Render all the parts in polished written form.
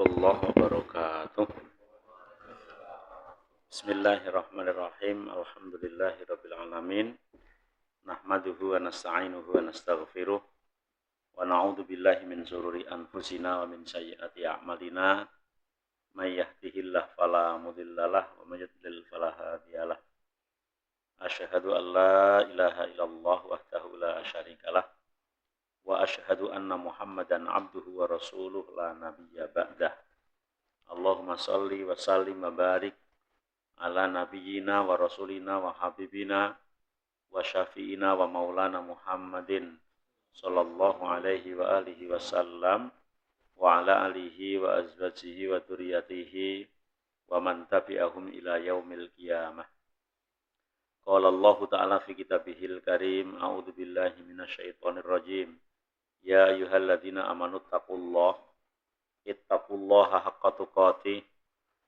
warahmatullahi wabarakatuh. Bismillahirrahmanirrahim. Alhamdulillahirabbil alamin. Nahmaduhu wa nasta'inuhu wa nastaghfiruh. Wa na'udzu billahi min shururi anfusina wa min sayyiati a'malina. May yahdihillahu fala mudhillalah wa may yudlil fala hadiyalah. Asyhadu an la ilaha illallah wahdahu la syarikalah. Wa asyhadu anna Muhammadan abduhu wa rasuluh la nabiyya ba'dah. Allahumma shalli wa sallim wa barik ala nabiyyina wa rasulina wa habibina wa syafi'ina wa maulana Muhammadin sallallahu alaihi wa alihi wasallam wa ala alihi wa azwajihi wa dzurriyyatihi wa man tabi'ahum ila yaumil qiyamah. Qala Allah ta'ala fi kitabihil karim, a'udzu billahi minasyaitonir rajim. Ya ayyuhalladzina amanu ittaqullaha haqqa tuqatih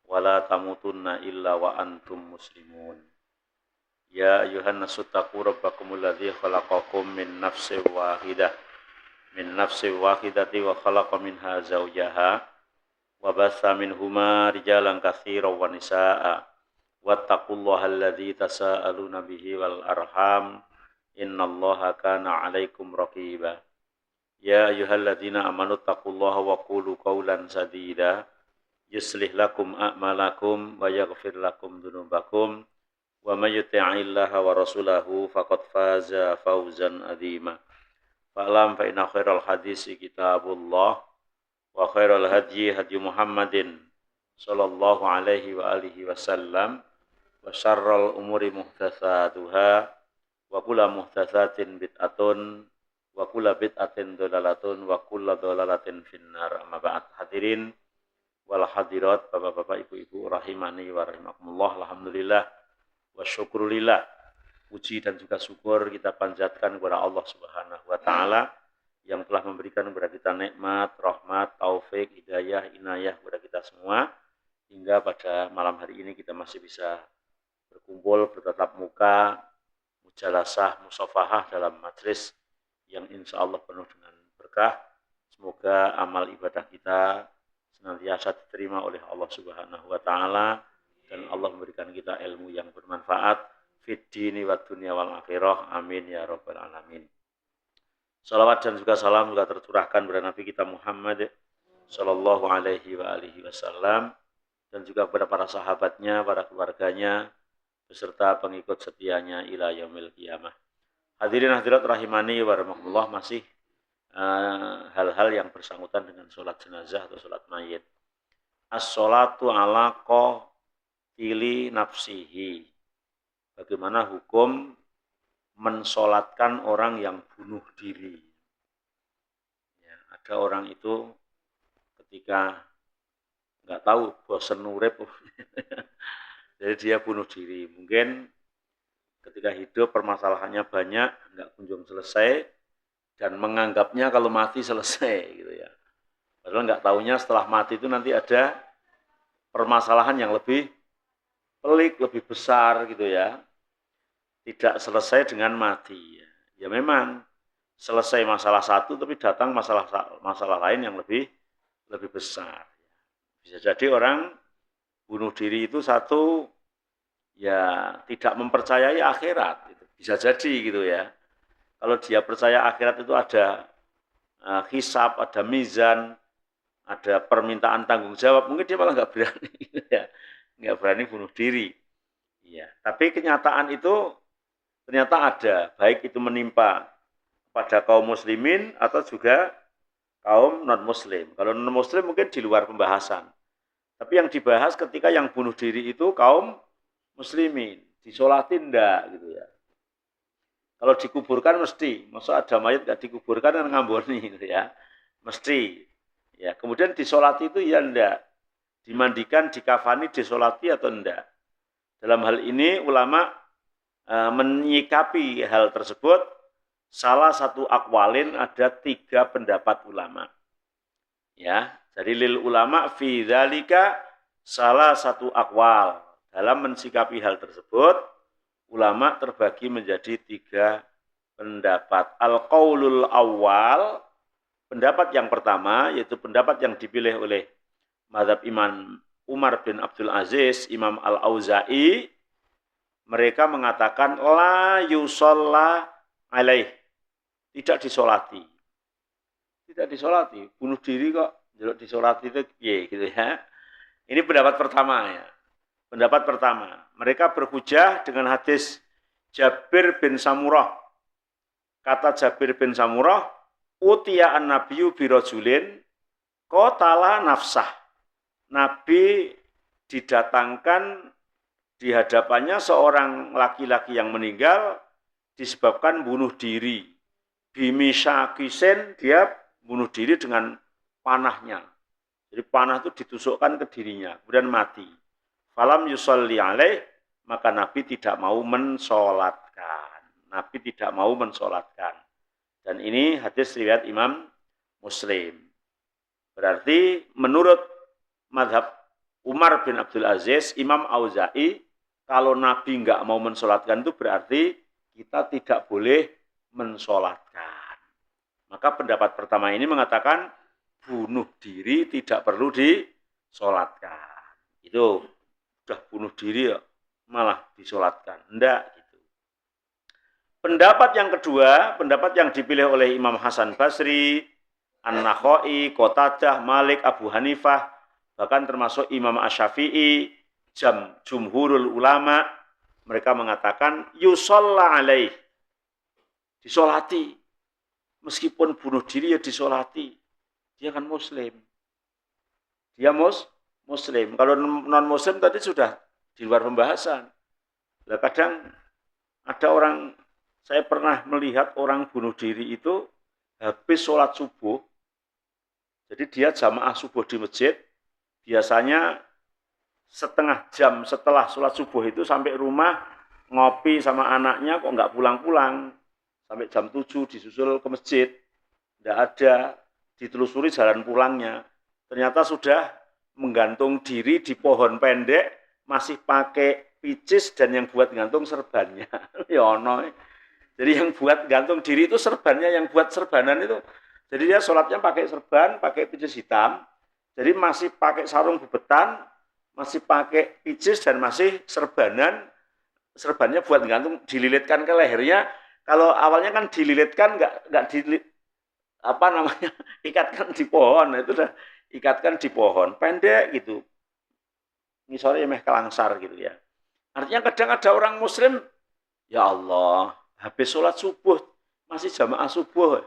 wa la tamutunna illa wa antum muslimun. Ya ayyuhan nasu taqu rabbakumul ladzi khalaqakum min nafsin wahidah wa khalaqa minha zawjaha wa bassa minhuma rijalan katsiran wa nisaa'a wattaqullaha alladzi tasaaluna bihi wal arham innallaha kana 'alaikum raqiba. Ya ayyuhalladzina amanu taqullaha wa qulu qawlan sadida yuslih lakum a'malakum wa yaghfir lakum dzunubakum wa may yuti'illaha wa rasulahu faqad faza fawzan 'azima. Fa'lam fa inna khairal hadisi kitabullah wa khairal hadyi hadyu Muhammadin sallallahu alaihi wa alihi wasallam wa syarrul umuri muhdatsatuha wa kullu muhdatsatin bid'atun wa kullu bid'atin dhalalatun wa kullu dhalalatin finnar. Amma ba'd. Hadirin wal hadirat, bapak-bapak, ibu-ibu rahimani wa rahimakumullah. Alhamdulillah wa syukurillah. Puji dan juga syukur kita panjatkan kepada Allah Subhanahu wa taala yang telah memberikan kepada kita nikmat, rahmat, taufik, hidayah, inayah kepada kita semua hingga pada malam hari ini kita masih bisa berkumpul bertatap muka, mujalasah, musafahah dalam majlis yang insya Allah penuh dengan berkah. Semoga amal ibadah kita senantiasa diterima oleh Allah Subhanahu wa taala dan Allah memberikan kita ilmu yang bermanfaat fid dini wad dunya wal akhirah. Amin ya rabbal alamin. Salawat dan juga salam juga tercurahkan kepada Nabi kita Muhammad sallallahu alaihi wa alihi wasallam dan juga kepada para sahabatnya, para keluarganya beserta pengikut setianya ila yaumil qiyamah. Hadirin hadirat rahimani wa rahimakumullah, masih hal-hal yang bersangkutan dengan sholat jenazah atau sholat mayit. As-sholatu ala qatili nafsihi. Bagaimana hukum mensolatkan orang yang bunuh diri? Ya, ada orang itu ketika nggak tahu bosan urip, jadi dia bunuh diri. Mungkin ketika hidup permasalahannya banyak, nggak kunjung selesai, dan menganggapnya kalau mati selesai gitu ya. Padahal nggak tahunya setelah mati itu nanti ada permasalahan yang lebih pelik, lebih besar gitu ya. Tidak selesai dengan mati. Ya memang selesai masalah satu, tapi datang masalah lain yang lebih besar. Bisa jadi orang bunuh diri itu satu, ya tidak mempercayai akhirat, gitu. Bisa jadi gitu ya. Kalau dia percaya akhirat itu ada hisab, ada mizan, ada permintaan tanggung jawab, mungkin dia malah nggak berani, gitu ya. Nggak berani bunuh diri. Ya, tapi kenyataan itu ternyata ada, baik itu menimpa pada kaum muslimin atau juga kaum non muslim. Kalau non muslim mungkin di luar pembahasan. Tapi yang dibahas ketika yang bunuh diri itu kaum muslimin, disolatin enggak gitu ya. Kalau dikuburkan mesti, masa ada mayat enggak dikuburkan kan ngamboni gitu ya. Mesti. Ya, kemudian disolati itu ya enggak. Dimandikan, dikafani, disolati atau enggak. Dalam hal ini ulama menyikapi hal tersebut, salah satu akwalin ada 3 pendapat ulama. Ya, jadi lil ulama fi dzalika salah satu akwal. Dalam mensikapi hal tersebut, ulama terbagi menjadi 3 pendapat. Al-qaulul awal, pendapat yang pertama, yaitu pendapat yang dipilih oleh mazhab Imam Umar bin Abdul Aziz, Imam Al-Auza'i, mereka mengatakan la yusalla alaih, tidak disolati. Tidak disolati, bunuh diri kok, jaluk disolati itu gitu ya. Ini pendapat pertama ya. Pendapat pertama, mereka berhujjah dengan hadis Jabir bin Samurah. Kata Jabir bin Samurah, utiya an-nabiyyu birajulin qatala nafsah. Nabi didatangkan di hadapannya seorang laki-laki yang meninggal disebabkan bunuh diri. Bimisakisen, dia bunuh diri dengan panahnya. Jadi panah itu ditusukkan ke dirinya, kemudian mati. Falam yusolli alaih, maka Nabi tidak mau mensolatkan. Nabi tidak mau mensolatkan. Dan ini hadis riwayat Imam Muslim. Berarti menurut mazhab Umar bin Abdul Aziz, Imam Auza'i, kalau Nabi nggak mau mensolatkan itu berarti kita tidak boleh mensolatkan. Maka pendapat pertama ini mengatakan bunuh diri tidak perlu disolatkan. Itu sudah bunuh diri ya, malah disolatkan. Enggak gitu. Pendapat yang kedua, pendapat yang dipilih oleh Imam Hasan Basri, An-Nakhai, Qatadah, Malik, Abu Hanifah, bahkan termasuk Imam Asy-Syafi'i, jumhurul ulama, mereka mengatakan yusalla alaih, disolati. Meskipun bunuh diri ya disolati. Dia kan muslim. Dia muslim. Kalau non muslim tadi sudah di luar pembahasan. Nah, kadang ada orang, saya pernah melihat orang bunuh diri itu habis sholat subuh. Jadi dia jamaah subuh di masjid. Biasanya setengah jam setelah sholat subuh itu sampai rumah ngopi sama anaknya kok nggak pulang-pulang. Sampai jam 7 disusul ke masjid. Tidak ada, ditelusuri jalan pulangnya. Ternyata sudah menggantung diri di pohon pendek, masih pakai picis dan yang buat gantung serbannya. Ya ono. Jadi yang buat gantung diri itu serbannya, yang buat serbanan itu. Jadi dia sholatnya pakai serban, pakai picis hitam. Jadi masih pakai sarung bebetan, masih pakai picis dan masih serbanan. Serbannya buat gantung, dililitkan ke lehernya. Kalau awalnya kan dililitkan, nggak dililit, ikatkan di pohon, itu udah ikatkan di pohon, pendek gitu. Ngisornya meh kelangsar gitu ya. Artinya kadang ada orang muslim, ya Allah, habis sholat subuh, masih jamaah subuh,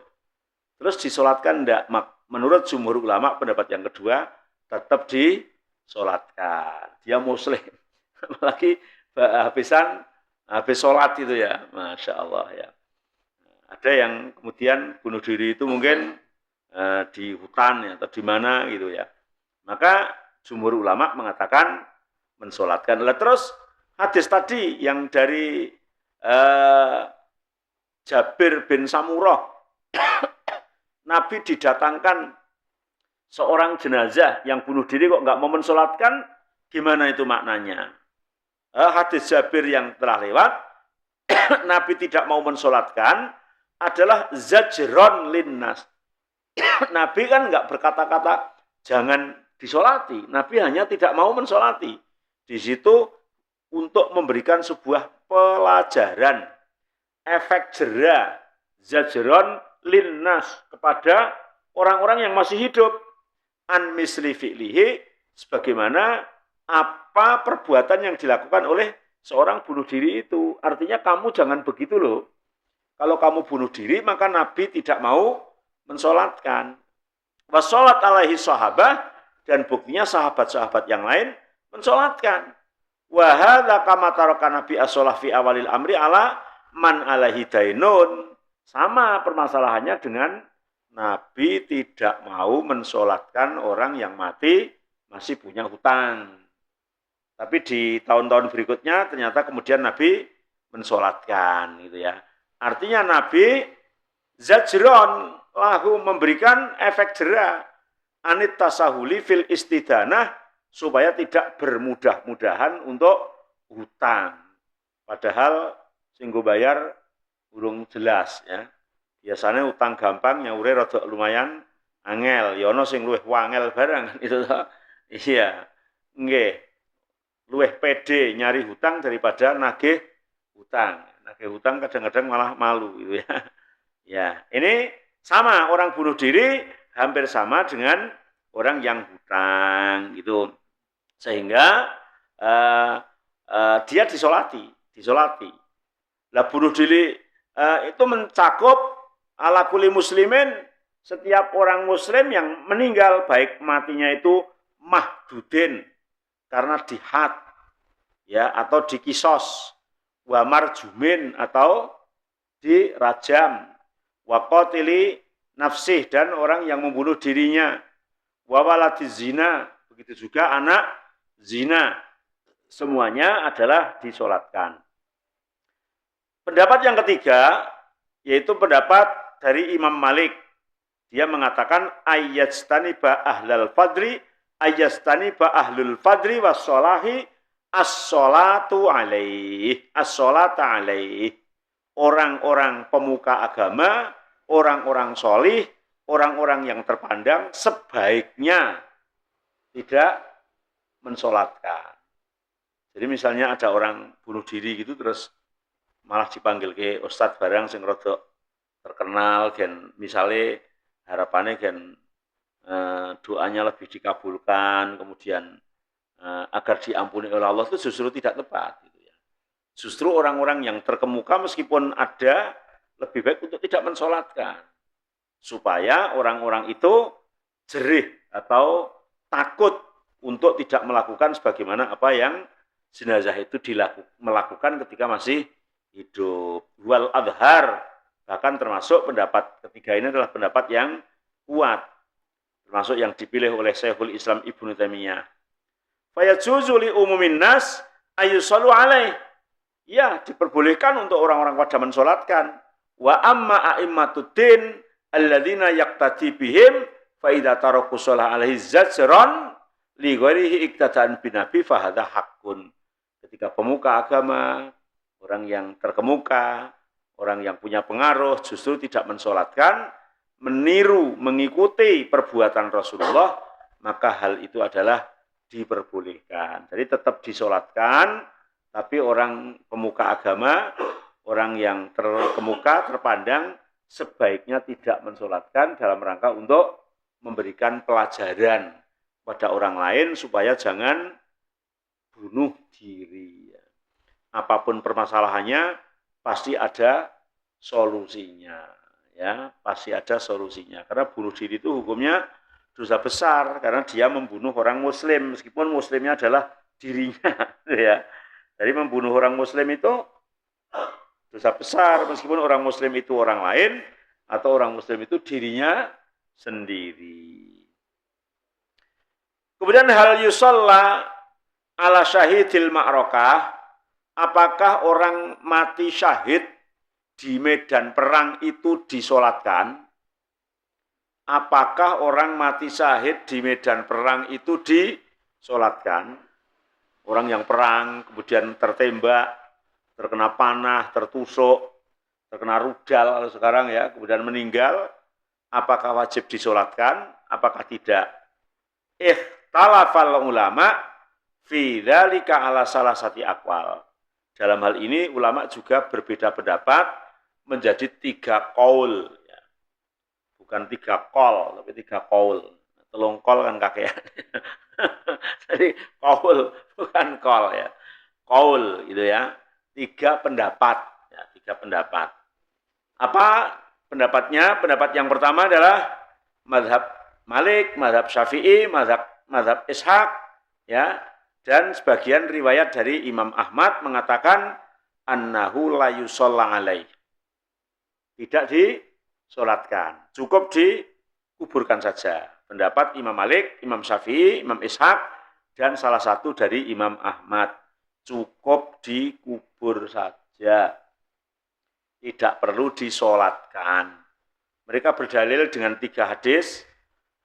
terus disolatkan enggak? Menurut jumhur ulama, pendapat yang kedua, tetap disolatkan. Dia muslim. Apalagi habis sholat itu ya, Masya Allah ya. Ada yang kemudian bunuh diri itu mungkin di hutan ya, atau di mana gitu ya. Maka jumhur ulama mengatakan mensolatkan. Terus hadis tadi yang dari Jabir bin Samurah, Nabi didatangkan seorang jenazah yang bunuh diri kok nggak mau mensolatkan, gimana itu maknanya? Hadis Jabir yang telah lewat, Nabi tidak mau mensolatkan adalah zajron linnas. Nabi kan nggak berkata-kata jangan disolati. Nabi hanya tidak mau mensolati. Di situ untuk memberikan sebuah pelajaran, efek jera, zajron linnas kepada orang-orang yang masih hidup. An misli fi'lihi, sebagaimana apa perbuatan yang dilakukan oleh seorang bunuh diri itu. Artinya kamu jangan begitu loh. Kalau kamu bunuh diri, maka Nabi tidak mau mensolatkan. Wassolat alaihi sahabah, dan buktinya sahabat-sahabat yang lain mensolatkan. Wahadha kama taraka Nabi as-solah fi awalil amri ala man alaihi dainun. Sama permasalahannya dengan Nabi tidak mau mensolatkan orang yang mati masih punya hutang. Tapi di tahun-tahun berikutnya ternyata kemudian Nabi mensolatkan gitu ya. Artinya Nabi zajron lahu, memberikan efek jera, anit tasahuli fil istidanah, supaya tidak bermudah-mudahan untuk hutang. Padahal singgo bayar urung jelas ya. Biasanya utang gampang nyaure rada lumayan angel, ya ono sing luwih wangel barang itu. Iya. Nggih. Luwih pede nyari hutang daripada nagih hutang. Nagih hutang kadang-kadang malah malu gitu ya. Ya, ini sama orang bunuh diri hampir sama dengan orang yang hutang gitu. Sehingga dia disolati. Lah bunuh diri itu mencakup ala kulli muslimin, setiap orang muslim yang meninggal baik matinya itu mahdudin karena dihad ya atau dikisos, wa marjumin atau dirajam, wa qatili nafsih dan orang yang membunuh dirinya, wa waladiz zina, begitu juga anak zina, semuanya adalah disolatkan. Pendapat yang ketiga yaitu pendapat dari Imam Malik. Dia mengatakan ayyastaniba ahlul fadri wassolahi as-sholatu alaih. As-sholata alaih. Orang-orang pemuka agama, orang-orang solih, orang-orang yang terpandang sebaiknya tidak mensolatkan. Jadi misalnya ada orang bunuh diri gitu terus malah dipanggil ke ustadz barang sing rodok terkenal gen misalnya harapannya gen doanya lebih dikabulkan, kemudian agar diampuni oleh Allah, itu justru tidak tepat gitu ya. Justru orang-orang yang terkemuka meskipun ada lebih baik untuk tidak mensolatkan supaya orang-orang itu jerih atau takut untuk tidak melakukan sebagaimana apa yang jenazah itu melakukan ketika masih hidup. Wal adhar, bahkan termasuk pendapat ketiga ini adalah pendapat yang kuat, termasuk yang dipilih oleh Syekhul Islam Ibnu Taimiyah. Fayajuzu li umumin nas ayyusallu alaih. Ya, diperbolehkan untuk orang-orang pada mensolatkan. Wa amma a'immatud-din alladzina yaqtadi bihim fa idza taraku shalah alaihi zajran li ghairihi iktadaan binabi fa hadza haqqun. Ketika pemuka agama, orang yang terkemuka, orang yang punya pengaruh justru tidak mensolatkan, meniru, mengikuti perbuatan Rasulullah, maka hal itu adalah diperbolehkan. Jadi tetap disolatkan, tapi orang pemuka agama, orang yang terkemuka, terpandang, sebaiknya tidak mensolatkan dalam rangka untuk memberikan pelajaran pada orang lain supaya jangan bunuh diri. Apapun permasalahannya, pasti ada solusinya. Ya, pasti ada solusinya. Karena bunuh diri itu hukumnya dosa besar karena dia membunuh orang muslim meskipun muslimnya adalah dirinya ya. Jadi membunuh orang muslim itu dosa besar meskipun orang muslim itu orang lain atau orang muslim itu dirinya sendiri. Kemudian hal yusalla ala syahidil ma'rakah, apakah orang mati syahid di medan perang itu disolatkan? Apakah orang mati syahid di medan perang itu disolatkan? Orang yang perang, kemudian tertembak, terkena panah, tertusuk, terkena rudal sekarang ya, kemudian meninggal, apakah wajib disolatkan? Apakah tidak? Ikhtalafal ulama fi dzalika ala salasati aqwal. Dalam hal ini ulama juga berbeda pendapat menjadi 3 qaul. Bukan 3 qol, tapi 3 qaul. Telung qol kan kakean. Jadi qaul bukan qol ya. Qaul gitu ya. 3 pendapat, ya, 3 pendapat. Apa pendapatnya? Pendapat yang pertama adalah mazhab Malik, mazhab Syafi'i, mazhab Ishaq ya, dan sebagian riwayat dari Imam Ahmad mengatakan annahu la yusalla alaih. Tidak disolatkan, cukup dikuburkan saja. Pendapat Imam Malik, Imam Syafi'i, Imam Ishaq, dan salah satu dari Imam Ahmad. Cukup dikubur saja. Tidak perlu disolatkan. Mereka berdalil dengan 3 hadis.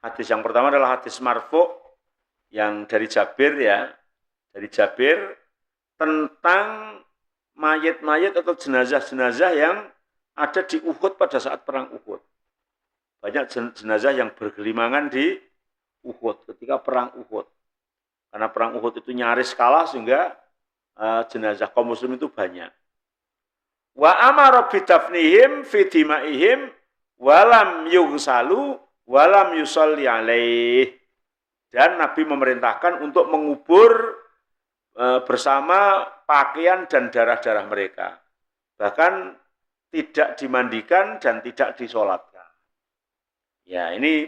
Hadis yang pertama adalah hadis marfu' yang dari Jabir ya. Dari Jabir tentang mayat-mayat atau jenazah-jenazah yang ada di Uhud pada saat perang Uhud. Banyak jenazah yang bergelimangan di Uhud ketika perang Uhud. Karena perang Uhud itu nyaris kalah sehingga jenazah kaum muslim itu banyak. Wa amara bidafnihim fi dimaihim walam yughsalu walam yusalli alaih. Dan Nabi memerintahkan untuk mengubur bersama pakaian dan darah-darah mereka. Bahkan tidak dimandikan dan tidak disolatkan. Ya, ini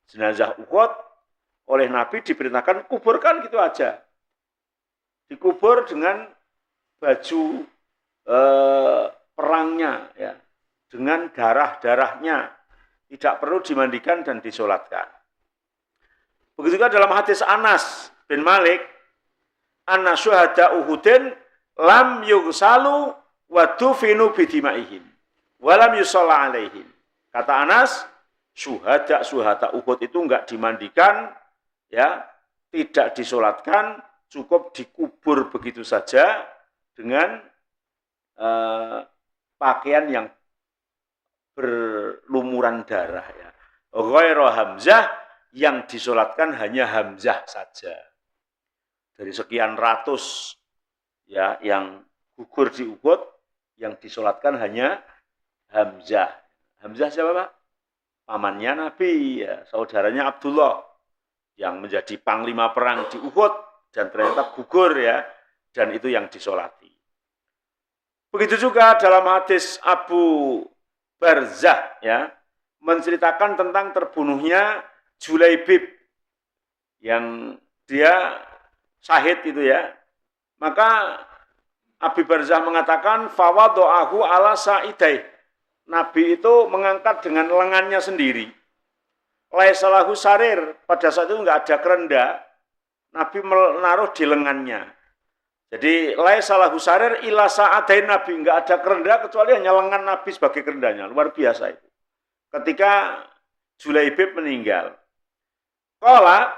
jenazah Uhud oleh Nabi diperintahkan kuburkan gitu aja. Dikubur dengan baju perangnya, ya, dengan darah-darahnya, tidak perlu dimandikan dan disolatkan. Begitu juga dalam hadis Anas bin Malik, anna syuhada Uhudin lam yughsalu wa dufinu bidimaihim wa lam yusalla alaihim. Kata Anas, syuhada Uhud itu enggak dimandikan, ya, tidak disolatkan, cukup dikubur begitu saja dengan pakaian yang berlumuran darah, ya. Ghairu Hamzah, yang disolatkan hanya Hamzah saja. Dari sekian ratus, ya, yang gugur di Uhud, yang disolatkan hanya Hamzah. Hamzah siapa, Pak? Pamannya Nabi, ya, saudaranya Abdullah, yang menjadi panglima perang di Uhud dan ternyata gugur, ya, dan itu yang disolati. Begitu juga dalam hadis Abu Barzah, ya, menceritakan tentang terbunuhnya Julaibib yang dia syahid itu, ya. Maka Abu Barzah mengatakan fawado'ahu ala sa'idai. Nabi itu mengangkat dengan lengannya sendiri. Laisalahu sarir, pada saat itu enggak ada kerenda. Nabi menaruh di lengannya. Jadi laisalahu sarir ila sa'adain, Nabi enggak ada kerenda kecuali hanya lengan Nabi sebagai kerendanya. Luar biasa itu. Ketika Julaibib meninggal, qala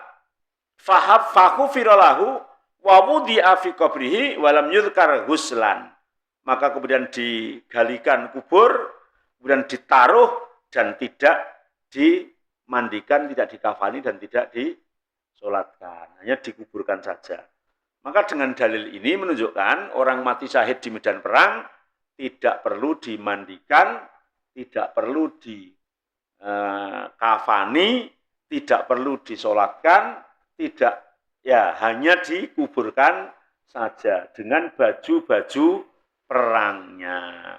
fahu firalahu wa wudi'a fi qabrihi wa lam yudhkar huslan. Maka kemudian digalikan kubur, kemudian ditaruh dan tidak dimandikan, tidak dikafani dan tidak disolatkan, hanya dikuburkan saja. Maka dengan dalil ini menunjukkan orang mati syahid di medan perang tidak perlu dimandikan, tidak perlu dikafani, tidak perlu disolatkan, tidak, ya, hanya dikuburkan saja dengan baju-baju perangnya.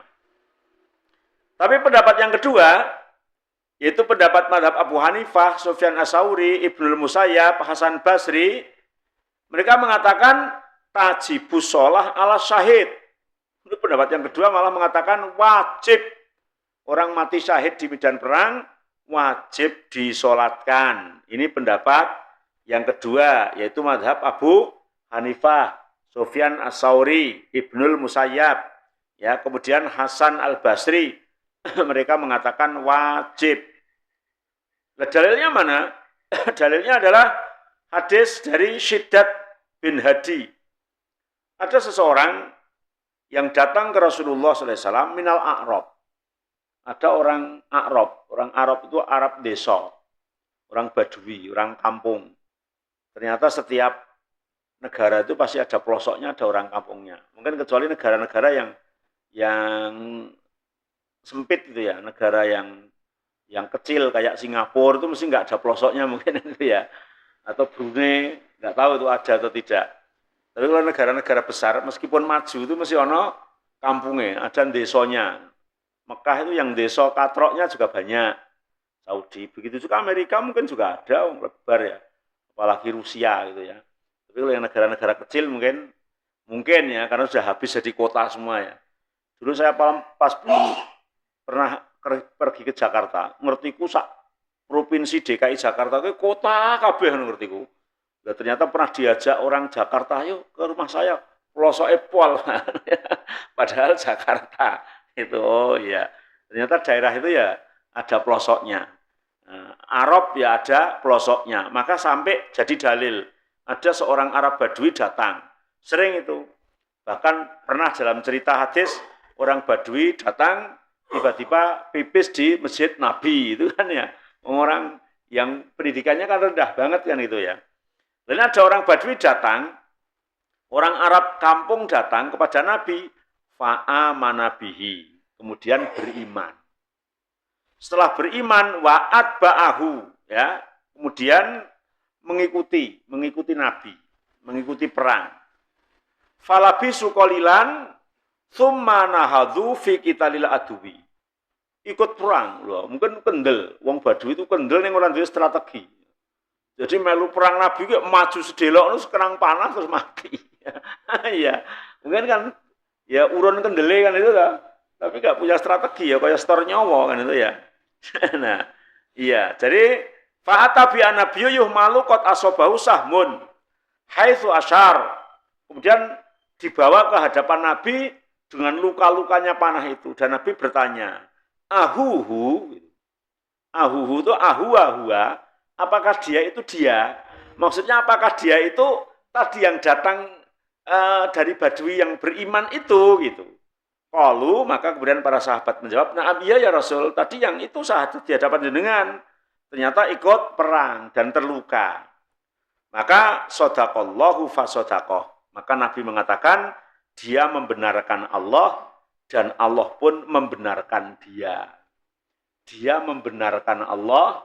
Tapi pendapat yang kedua, yaitu pendapat mazhab Abu Hanifah, Sufyan Ats-Tsauri, Ibnul Musayyab, Hasan Basri, mereka mengatakan tajibus sholah ala syahid. Itu pendapat yang kedua, malah mengatakan wajib orang mati syahid di medan perang wajib disolatkan. Ini pendapat yang kedua, yaitu mazhab Abu Hanifah, Sufyan Ats-Tsauri, Ibnul Musayyab, ya, kemudian Hasan Al-Basri. Mereka mengatakan wajib. Dalilnya mana? Dalilnya adalah hadis dari Syiddat bin Hadi. Ada seseorang yang datang ke Rasulullah SAW minal A'rab. Ada orang A'rab. Orang Arab itu Arab desa, orang Badui, orang kampung. Ternyata setiap negara itu pasti ada pelosoknya, ada orang kampungnya. Mungkin kecuali negara-negara yang sempit itu, ya, negara yang kecil kayak Singapura itu mesti nggak ada pelosoknya mungkin itu, ya. Atau Brunei, nggak tahu itu ada atau tidak. Tapi kalau negara-negara besar, meskipun maju itu mesti ono kampungnya, ada desanya. Mekah itu yang desa katroknya juga banyak. Saudi, begitu juga Amerika mungkin juga ada, lebar, ya. Apalagi Rusia gitu, ya. Tapi kalau yang negara-negara kecil mungkin ya, karena sudah habis jadi kota semua, ya. Dulu saya pas pernah pergi ke Jakarta, ngertiku sak provinsi DKI Jakarta ke kota kabeh ngertiku. Nah, ternyata pernah diajak orang Jakarta, ayo ke rumah saya, pelosok Epol. Padahal Jakarta itu, oh ya, ternyata daerah itu ya ada pelosoknya. Arab ya ada pelosoknya. Maka sampai jadi dalil, ada seorang Arab Badui datang, sering itu. Bahkan pernah dalam cerita hadis, orang Badui datang tiba-tiba pipis di masjid Nabi, itu kan, ya. Orang yang pendidikannya kan rendah banget kan itu, ya. Lalu ada orang Badui datang, orang Arab kampung datang kepada Nabi, fa'amana bihi, kemudian beriman. Setelah beriman, wa'at ba'ahu, ya, kemudian mengikuti Nabi, mengikuti perang. Falabisu qalilan, tsumma nahadhu fi qitalil aduwi. Ikut perang, loh. Mungkin kendel, wong Badui itu kendel yang orang duwe strategi. Jadi melu perang Nabi ke maju sedelok terus kerang panas terus mati. Iya, mungkin kan ya urun kendele kan itu lah. Tapi nggak punya strategi ya kayak stor nyawa kan itu ya. Nah, iya. Jadi fa'ata bi anabiyyu yuhmalu qad asabahu sahmun haitsu asyar. Kemudian dibawa ke hadapan Nabi dengan luka-lukanya panah itu dan Nabi bertanya, "Ahuhu?" Ahuhu itu ahua. Apakah dia itu dia? Maksudnya apakah dia itu tadi yang datang dari Badui yang beriman itu gitu. Qalu, maka kemudian para sahabat menjawab, "Na'am iya ya Rasul, tadi yang itu sahadat di hadapan jenengan ternyata ikut perang dan terluka." Maka sadaqallahu fasadaqah. Maka Nabi mengatakan dia membenarkan Allah dan Allah pun membenarkan dia. Dia membenarkan Allah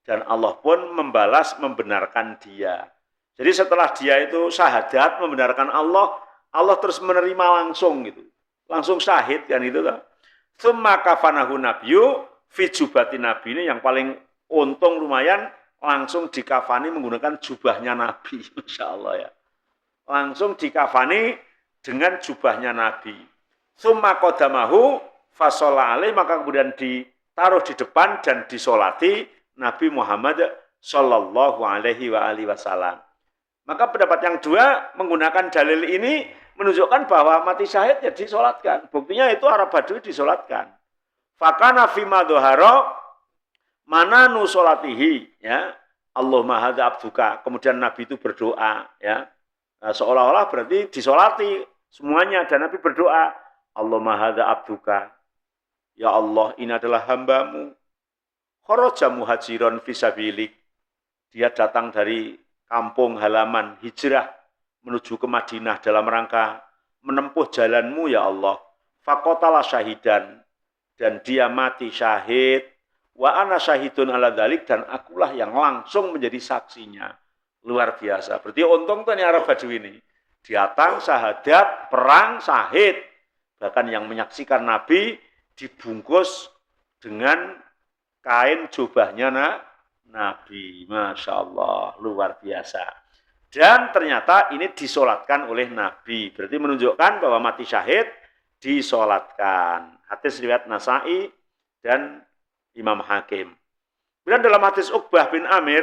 dan Allah pun membenarkan dia. Jadi setelah dia itu syahadat membenarkan Allah, Allah terus menerima langsung gitu. Langsung syahid kan itu kan. Tsumma kafanahu nabiyyu fi jubati nabi, ini yang paling untung lumayan, langsung dikafani menggunakan jubahnya Nabi. Masya Allah ya. Langsung dikafani dengan jubahnya Nabi. Tsumma qadamahu fasholla alaih, maka kemudian ditaruh di depan dan disolati Nabi Muhammad Sallallahu Alaihi Wasallam. Maka pendapat yang dua menggunakan dalil ini menunjukkan bahwa mati syahid ya disolatkan. Buktinya itu Arab Badui disolatkan. Fakana fima doharo mana nusolatihi, ya Allahumma hadza abduka. Kemudian Nabi itu berdoa, ya seolah-olah berarti disolati semuanya dan Nabi berdoa, Allahumma hadza abduka. Ya Allah, ini adalah hambamu. Kharaja muhajiron fisabilik. Dia datang dari kampung halaman hijrah menuju ke Madinah dalam rangka menempuh jalanmu ya Allah. Faqatala syahidan, dan dia mati syahid. Wa ana syahidun ala dzalik, dan akulah yang langsung menjadi saksinya. Luar biasa. Berarti untung tuh nih Arab Badui ini. Datang syahadat, perang, syahid. Bahkan yang menyaksikan Nabi dibungkus dengan kain jubahnya Nabi. Masya Allah, luar biasa. Dan ternyata ini disolatkan oleh Nabi. Berarti menunjukkan bahwa mati syahid disolatkan. Hadis riwayat Nasa'i dan Imam Hakim. Kemudian dalam hadis Uqbah bin Amir,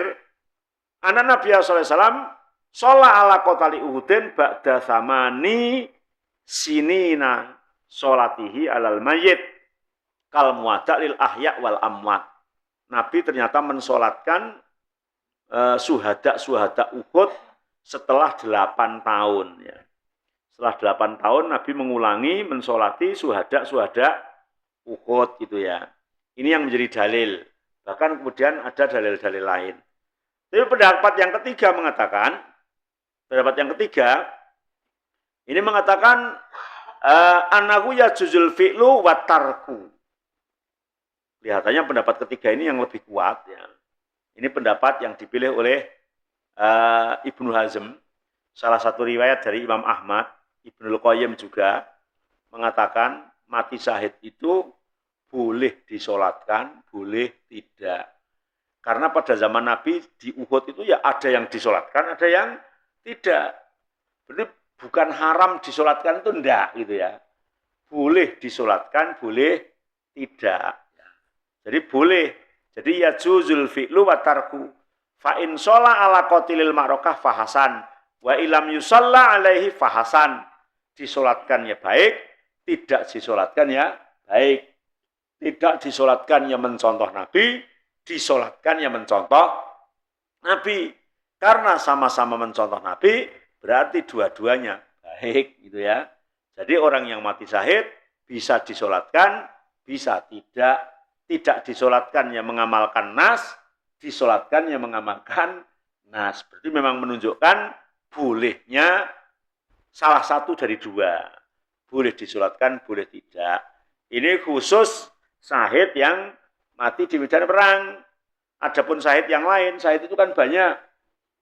anak Nabi SAW sholat ala qatali Uhudin ba'da thamani sinina sholatihi alal mayyit kal muwada' lil ahya' wal amwat. Nabi ternyata mensolatkan suhada Uhud setelah 8 tahun. Ya. Setelah 8 tahun Nabi mengulangi mensolati suhada Uhud gitu ya. Ini yang menjadi dalil. Bahkan kemudian ada dalil-dalil lain. Tapi pendapat yang ketiga mengatakan, ini mengatakan annahu yajuzul fi'lu wa tarku. Kelihatannya pendapat ketiga ini yang lebih kuat. Ya. Ini pendapat yang dipilih oleh Ibnu Hazm. Salah satu riwayat dari Imam Ahmad, Ibnul Qayyim juga mengatakan mati syahid itu boleh disolatkan, boleh tidak. Karena pada zaman Nabi di Uhud itu ya ada yang disolatkan, ada yang tidak. Berarti bukan haram disolatkan itu enggak gitu ya. Boleh disolatkan, boleh tidak. Jadi boleh. Jadi ya juzul fi'lu wa tarku. Fa in sholla ala qatilil ma'rokah fahasan. Wa ilam yusalla alaihi fahasan. Disolatkan ya baik. Tidak disolatkan ya baik. Tidak disolatkan ya mencontoh Nabi. Disolatkan ya mencontoh Nabi. Karena sama-sama mencontoh Nabi, berarti dua-duanya baik gitu ya. Jadi orang yang mati syahid bisa disolatkan, bisa tidak. Tidak disolatkan yang mengamalkan nas, disolatkan yang mengamalkan Nah, seperti memang menunjukkan bolehnya salah satu dari dua. Boleh disolatkan, boleh tidak. Ini khusus syahid yang mati di medan perang. Adapun syahid yang lain, syahid itu kan banyak.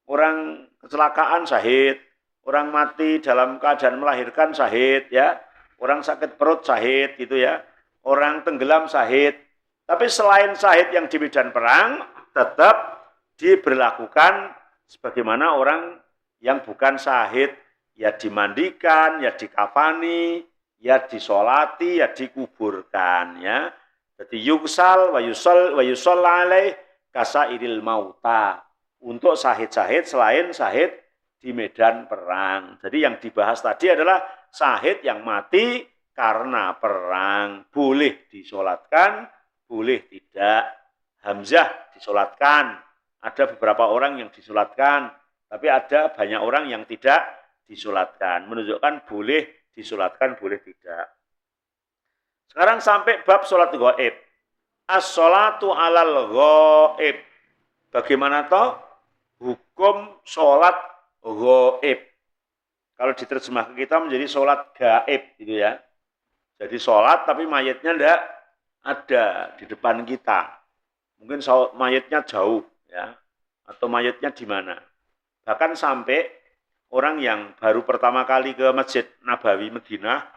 Orang kecelakaan syahid, orang mati dalam keadaan melahirkan syahid, ya. Orang sakit perut syahid gitu ya. Orang tenggelam syahid. Tapi selain syahid yang di medan perang, tetap diberlakukan sebagaimana orang yang bukan syahid, ya dimandikan, ya dikafani, ya disolati, ya dikuburkan, ya. Jadi yuksal wa yusol alaih kasairil mauta. Untuk syahid-syahid selain syahid di medan perang. Jadi yang dibahas tadi adalah syahid yang mati karena perang. Boleh disolatkan, boleh tidak. Hamzah disolatkan. Ada beberapa orang yang disolatkan, tapi ada banyak orang yang tidak disolatkan. Menunjukkan boleh disolatkan, boleh tidak. Sekarang sampai bab sholat ghaib. As-sholatu alal ghaib. Bagaimana toh hukum sholat ghaib? Kalau diterjemah ke kita menjadi sholat gaib gitu ya. Jadi sholat tapi mayatnya tidak ada di depan kita. Mungkin mayatnya jauh ya, atau mayatnya di mana. Bahkan sampai orang yang baru pertama kali ke Masjid Nabawi Madinah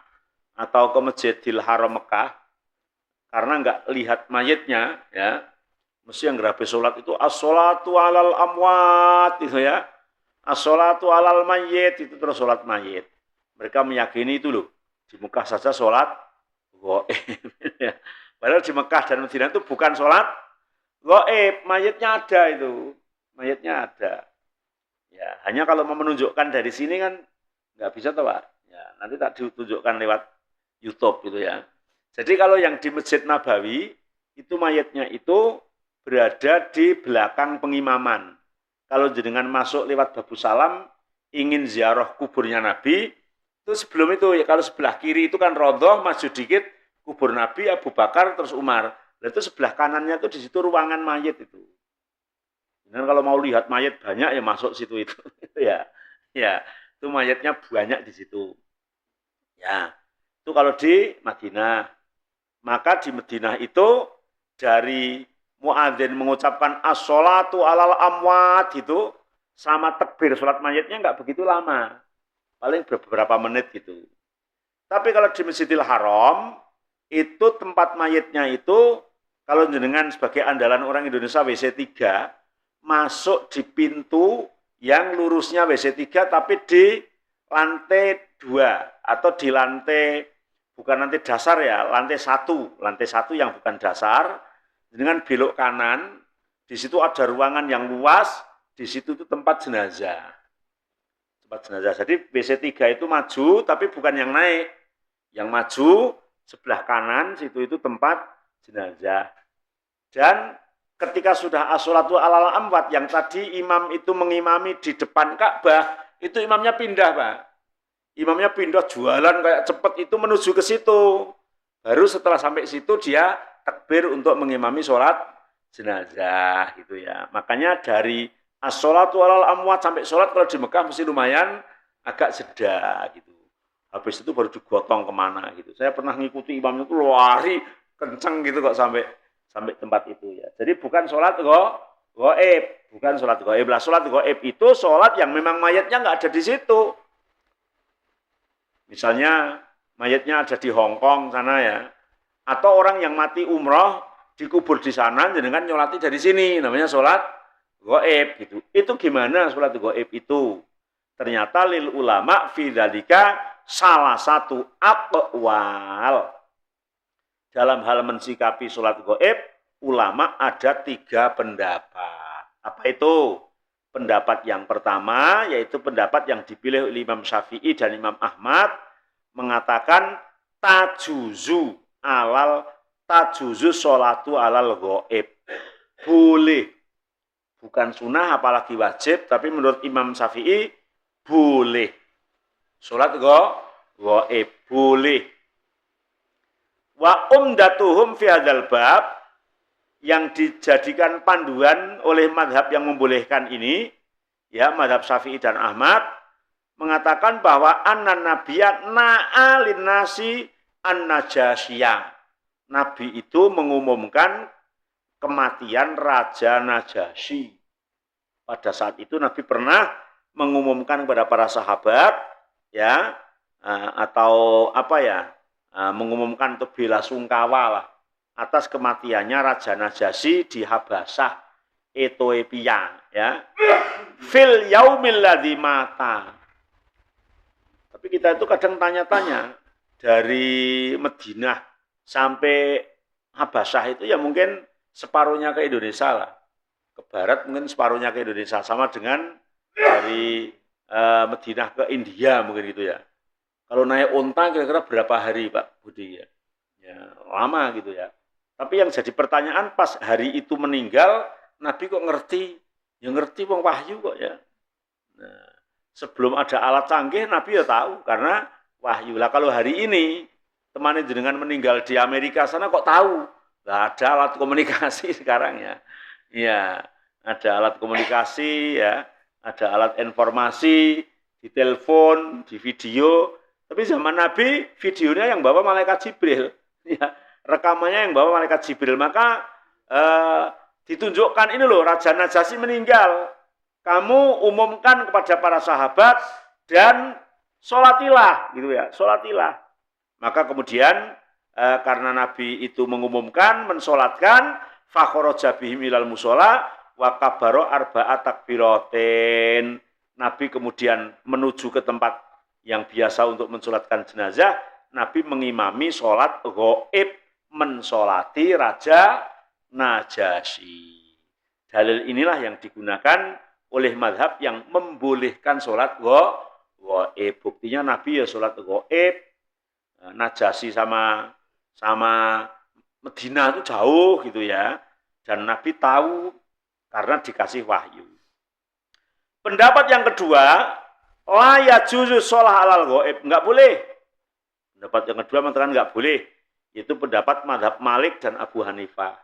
atau ke Masjidil Haram Mekah, karena nggak lihat mayatnya ya, mesti yang gerabe sholat itu as-sholatu alal amwat itu ya, as-sholatu alal mayyit itu terus sholat mayit. Mereka meyakini itu loh, di Mekah saja sholat ghaib. Padahal di Mekah dan Madinah itu bukan sholat ghaib, mayitnya ada itu, mayitnya ada. Ya, hanya kalau mau menunjukkan dari sini kan nggak bisa toh Pak. Ya, nanti tak ditunjukkan lewat YouTube gitu ya. Jadi kalau yang di Masjid Nabawi itu mayitnya itu berada di belakang pengimaman. Kalau jenengan masuk lewat Babu Salam, ingin ziarah kuburnya Nabi, itu sebelum itu, ya kalau sebelah kiri itu kan Rodhoh, maju dikit, kubur Nabi, Abu Bakar, terus Umar. Dan itu sebelah kanannya itu di situ ruangan mayit itu. Dan kalau mau lihat mayit banyak ya masuk situ itu. ya, itu mayitnya banyak di situ. Ya, itu kalau di Madinah. Maka di Madinah itu dari muadzin mengucapkan as-sholatu alal amwat itu sama takbir sholat mayitnya nggak begitu lama, paling beberapa menit gitu. Tapi kalau di Masjidil Haram itu tempat mayitnya itu kalau jenengan sebagai andalan orang Indonesia WC 3 masuk di pintu yang lurusnya WC 3 tapi di lantai 2 atau di lantai bukan lantai dasar ya, lantai 1 yang bukan dasar. Dengan belok kanan, di situ ada ruangan yang luas, di situ itu tempat jenazah. Tempat jenazah. Jadi WC 3 itu maju, tapi bukan yang naik. Yang maju sebelah kanan, situ itu tempat jenazah. Dan ketika sudah as-sholatu alal amwat, yang tadi imam itu mengimami di depan Ka'bah, itu imamnya pindah, Pak. Imamnya pindah jualan kayak cepet itu menuju ke situ. Baru setelah sampai situ dia takbir untuk mengimami sholat jenazah gitu ya. Makanya dari as-sholatu alal amwat sampai sholat kalau di Mekah mesti lumayan agak jeda gitu. Habis itu baru digotong kemana gitu. Saya pernah ngikuti imamnya itu lari kenceng gitu kok sampai tempat itu ya. Jadi bukan sholat ghaib, bukan sholat ghaib lah. Sholat ghaib itu sholat yang memang mayatnya nggak ada di situ. Misalnya mayatnya ada di Hong Kong sana ya, atau orang yang mati umroh dikubur di sana, jenengan nyolati dari sini, namanya sholat ghaib gitu. Itu gimana sholat ghaib itu? Ternyata lil ulama fi dzalika salah satu aqwal. Dalam hal mensikapi sholat ghaib, ulama ada 3 pendapat. Apa itu? Pendapat yang pertama, yaitu pendapat yang dipilih oleh Imam Syafi'i dan Imam Ahmad, mengatakan tajuzu sholatu alal ghaib. Boleh. Bukan sunnah apalagi wajib, tapi menurut Imam Syafi'i boleh. Sholat ghaib boleh. Wa umdatuhum fi hadzal bab, yang dijadikan panduan oleh madhab yang membolehkan ini, ya mazhab Syafi'i dan Ahmad mengatakan bahwa annan nabiyya na'a linnasi an-Najasyiyah. Nabi itu mengumumkan kematian Raja Najasyi. Pada saat itu Nabi pernah mengumumkan kepada para sahabat, ya, atau apa ya, mengumumkan untuk bela sungkawa lah atas kematiannya Raja Najasyi di Habasyah, Ethiopia, ya. Fil yaumil ladzi mata. Tapi kita itu kadang tanya-tanya dari Madinah sampai Habasyah itu ya mungkin separuhnya ke Indonesia lah. Ke barat mungkin separuhnya ke Indonesia. Sama dengan dari Madinah ke India mungkin gitu ya. Kalau naik unta kira-kira berapa hari Pak Budi ya? Ya lama gitu ya. Tapi yang jadi pertanyaan pas hari itu meninggal, Nabi kok ngerti? Ya ngerti wong wahyu kok ya. Nah, sebelum ada alat canggih Nabi ya tahu karena wahyu. Lah kalau hari ini teman jenengan meninggal di Amerika sana kok tahu? Lah ada alat komunikasi sekarang ya. Iya, ada alat komunikasi ya, ada alat informasi di telepon, di video. Tapi zaman Nabi videonya yang bawa malaikat Jibril, ya, rekamannya yang bawa malaikat Jibril. Maka ditunjukkan ini loh Raja Najasyi meninggal. Kamu umumkan kepada para sahabat dan sholatilah gitu ya, sholatilah. Maka kemudian karena Nabi itu mengumumkan, mensolatkan, fakharaja bihim ilal mushola wa kabbaro arba'at takbiratin. Nabi kemudian menuju ke tempat yang biasa untuk mensolatkan jenazah. Nabi mengimami sholat ghaib, mensolati Raja Najasyi. Dalil inilah yang digunakan oleh mazhab yang membolehkan sholat ghaib. Buktinya Nabi ya sholat ghaib. Najasyi sama Medina itu jauh gitu ya. Dan Nabi tahu karena dikasih wahyu. Pendapat yang kedua, la yajuzu sholah alal ghaib, enggak boleh. Pendapat yang kedua mengatakan enggak boleh. Itu pendapat mazhab Malik dan Abu Hanifah.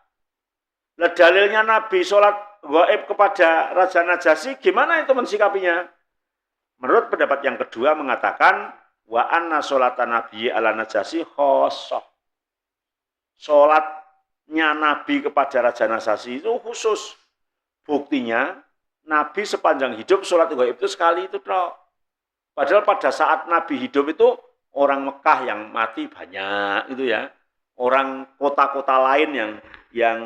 Nah, dalilnya Nabi sholat ghaib kepada Raja Najasyi, gimana itu mensikapinya? Menurut pendapat yang kedua mengatakan wa anna sholatan Nabi ala Najasyi khosoh. Sholatnya Nabi kepada Raja Najasyi itu khusus. Buktinya Nabi sepanjang hidup sholat ghaib itu sekali itu toh. Padahal pada saat Nabi hidup itu orang Mekah yang mati banyak itu ya. Orang kota-kota lain yang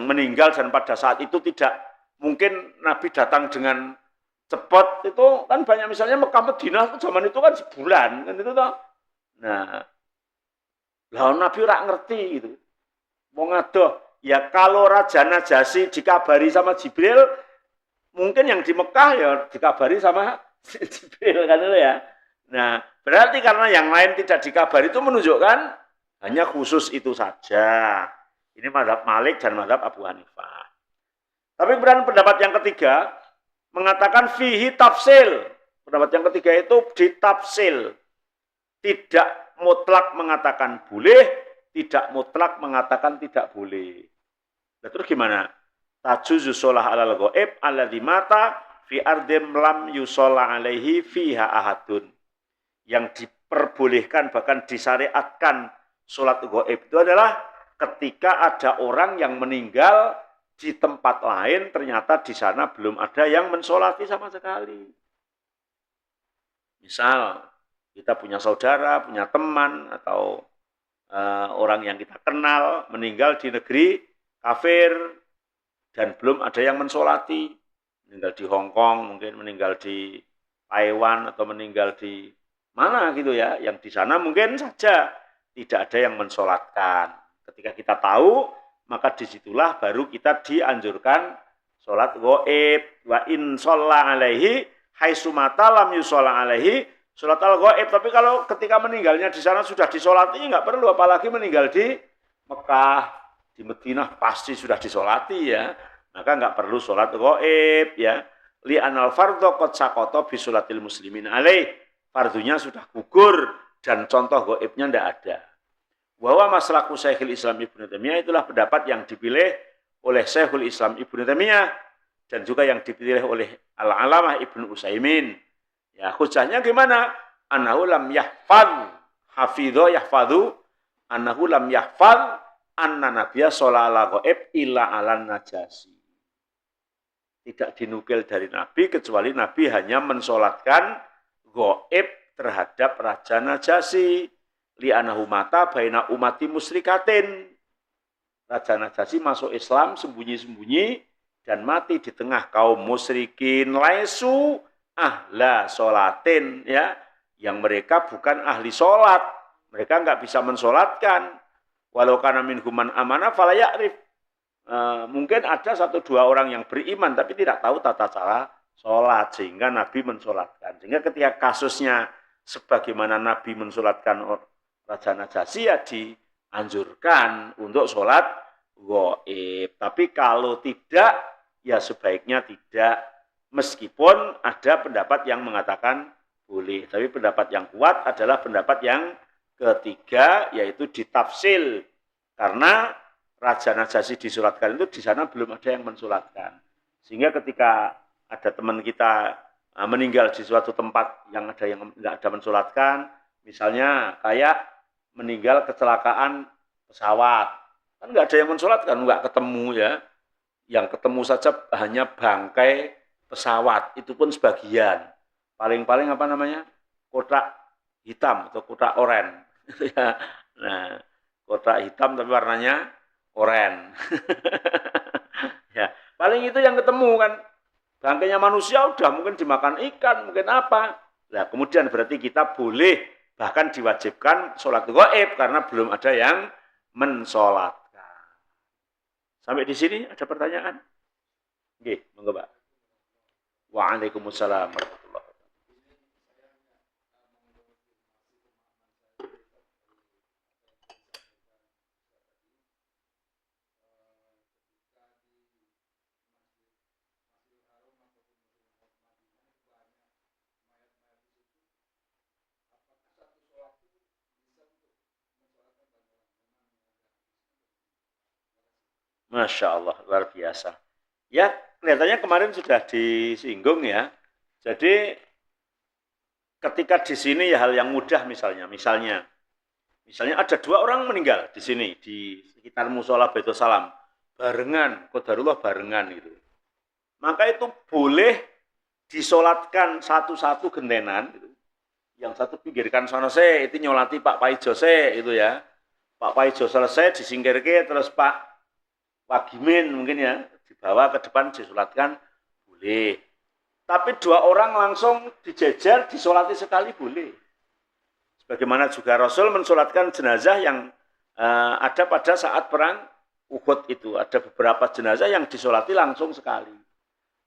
meninggal dan pada saat itu tidak mungkin Nabi datang dengan cepat itu kan banyak, misalnya Mekah Madinah itu zaman itu kan sebulan kan itu toh. Nah, lah Nabi ora ngerti gitu. Mau ngadoh ya kalau Raja Najasyi dikabari sama Jibril, mungkin yang di Mekah ya dikabari sama Jibril kan itu ya. Nah, berarti karena yang lain tidak dikabari itu menunjukkan hanya khusus itu saja. Ini mazhab Malik dan mazhab Abu Hanifah. Tapi kemudian pendapat yang ketiga mengatakan fihi tafsil. Pendapat yang ketiga itu ditafsil. Tidak mutlak mengatakan boleh, tidak mutlak mengatakan tidak boleh. Nah, terus gimana? Tajuzu sholah alal ghaib alladzi mata fi ardim lam yusolla alaihi fiha ahadun. Yang diperbolehkan bahkan disyariatkan sholat ghaib itu adalah ketika ada orang yang meninggal di tempat lain, ternyata di sana belum ada yang mensolati sama sekali. Misal, kita punya saudara, punya teman, atau orang yang kita kenal meninggal di negeri kafir dan belum ada yang mensolati. Meninggal di Hong Kong, mungkin meninggal di Taiwan, atau meninggal di mana gitu ya. Yang di sana mungkin saja tidak ada yang mensolatkan. Ketika kita tahu, maka disitulah baru kita dianjurkan sholat ghaib. Wa in sholla alaihi haisumata lam yusolla alaihi sholat al-ghaib. Tapi kalau ketika meninggalnya di sana sudah disolati, nggak perlu, apalagi meninggal di Mekah, di Madinah pasti sudah disolati ya. Maka nggak perlu sholat ghaib ya. Li anal fardhu qad saqata bi sholatil muslimin alaih. Fardunya sudah gugur dan contoh ghaibnya nggak ada. Bahwa maslaku Syekhul Islam Ibnu Taimiyah itulah pendapat yang dipilih oleh Syekhul Islam Ibnu Taimiyah dan juga yang dipilih oleh Al-Alamah Ibnu Utsaimin. Ya, hujahnya gimana? Annahu lam yahfadz, hafidho yahfadhu, annahu lam yahfadz anna nabiyya shollallahu ghaib illa alan najasi. Tidak dinukil dari Nabi kecuali Nabi hanya mensolatkan gaib terhadap Raja Najasyi. Li'anahu mata baina umati musyrikatin. Raja Najasyi masuk Islam sembunyi-sembunyi dan mati di tengah kaum musyrikin. Laisu ahla sholatin, ya, yang mereka bukan ahli sholat. Mereka nggak bisa mensolatkan. Walau kana minhum man amana fala ya'rif. Mungkin ada 1-2 orang yang beriman tapi tidak tahu tata cara sholat sehingga Nabi mensolatkan. Sehingga ketika kasusnya sebagaimana Nabi mensolatkan Raja Najasyi, ya dianjurkan untuk sholat gaib. Tapi kalau tidak, ya sebaiknya tidak. Meskipun ada pendapat yang mengatakan boleh. Tapi pendapat yang kuat adalah pendapat yang ketiga, yaitu ditafsil. Karena Raja Najasyi disulatkan itu di sana belum ada yang mensulatkan. Sehingga ketika ada teman kita meninggal di suatu tempat yang ada yang nggak ada mensulatkan, misalnya kayak meninggal kecelakaan pesawat, kan nggak ada yang mensulatkan, nggak ketemu ya. Yang ketemu saja hanya bangkai pesawat, itu pun sebagian. Paling-paling apa namanya? Kotak hitam atau kotak oranye. Nah, kotak hitam tapi warnanya oranye. Ya, paling itu yang ketemu kan. Bangkainya manusia udah mungkin dimakan ikan, mungkin apa. Nah, kemudian berarti kita boleh bahkan diwajibkan sholat gaib karena belum ada yang mensolatkan. Sampai di sini ada pertanyaan? Oke, monggo Pak. Waalaikumsalam warahmatullahi wabarakatuh. Masya Allah, luar biasa. Ya, kelihatannya kemarin sudah disinggung ya. Jadi ketika di sini ya hal yang mudah misalnya ada 2 orang meninggal di sini di sekitar musola Baitul Salam barengan, qadarullah barengan gitu. Maka itu boleh disolatkan satu-satu gentenan gitu. Yang satu pinggirkan sono se, itu nyolati Pak Paijo se itu ya. Pak Paijo selesai disingkirke terus Pak Wagimin mungkin ya dibawa ke depan disolatkan boleh. Tapi 2 orang langsung dijejer disolati sekali boleh. Sebagaimana juga Rasul mensolatkan jenazah yang ada pada saat perang Uhud itu. Ada beberapa jenazah yang disolati langsung sekali.